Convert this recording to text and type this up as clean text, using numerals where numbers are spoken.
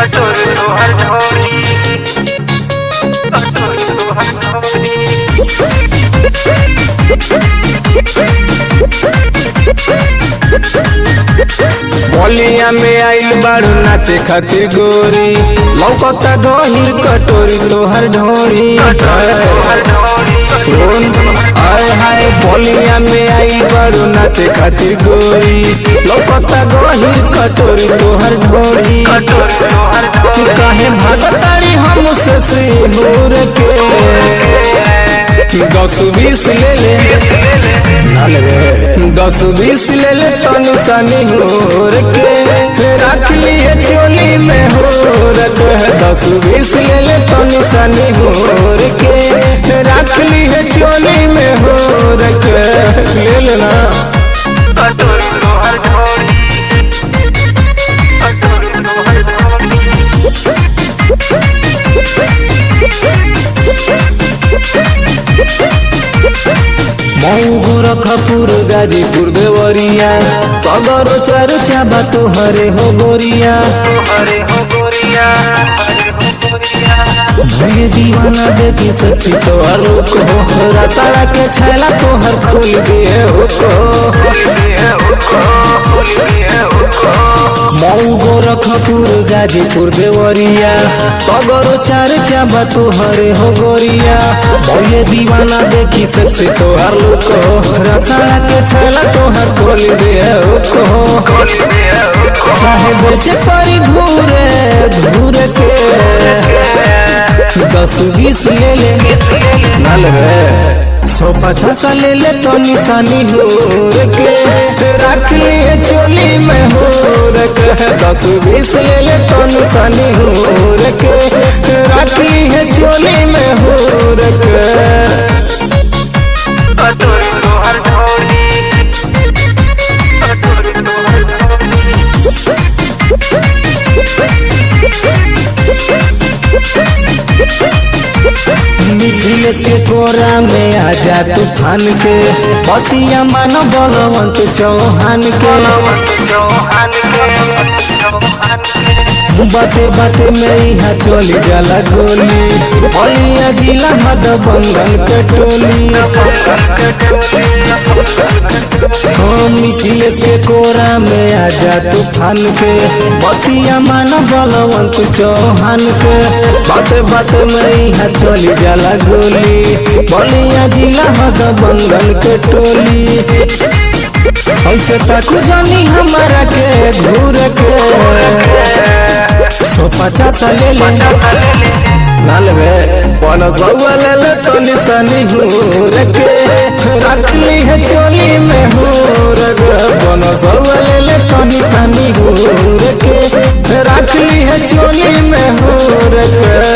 कटोर तोहर ढोरी, कटोर तोहर ढोरी। बलिया में आइल बारू नाचे खातिर गोरी, लौकता गहिर कटोरी तोहर ढोरी। सुन आए हाय बलिया में आइल बारू नाचे खातिर गोरी, लौकता गहिर कटोरी तोहर ढोरी। काहे भागतारी हमसे सिंदूर के, 10-20 ले ले 10-20 ले ले तनी सनी होर के, रख लिए चोली में होर के। 10-20 ले ले तनी सनी होर के, रख लिए चोली में होर के। ले लेना कटोर तोहर ढोरी, कटोर तोहर ढोरी। मऊ गोरखपुर गाजीपुर देवरिया, सदर चर्चा बा तोहरे हो गोरिया। हरे हो गोरिया, हरे हो गोरिया। भले दीवाना देखी सच्ची तोहर लोक हो, रसड़ा के छैला तोहर खोल दिए हो को। मऊ गोरखपुर गाजीपुर देवरिया, सदर चर्चा बा तोहरे हो गोरिया। भले दीवाना देखी सच्ची तोहर लोक हो, रसड़ा के छैला तोहर खोल दिए हो को। चाहे बेचे परी घूरे घूर के, 10-20 ले ले ना लेबे 150 ले ले तो निशानी होर के, रख लिए चोली में होर के। 10-20 ले ले तो निशानी होर के, रख लिए चोली में होर के। कटोर तोहर ढोरी, कटोर तोहर ढोरी। मिथिलेश के कोरा में आजा तूफान के, बतिया मानो बलवंत चौहान के। बाते बाते में यहाँ चली जाला गोली, बलिया जिला मधुबंगन के टोली। मिथिलेश के कोरा में आजा तूफान के, बतिया मानो बलवंत चौहान के। बाते बाते में यहाँ चली जाला गोली, बलिया जिला मधुबंगन के टोली। ऐसे तक जानी हमारा के घूर के, 150 ले ले ना लेबे 100 ले ले तो निशानी होर के, रख ली है चोली में होर के। 100 ले ले तो निशानी होर के, रख ली है चोली में होर के।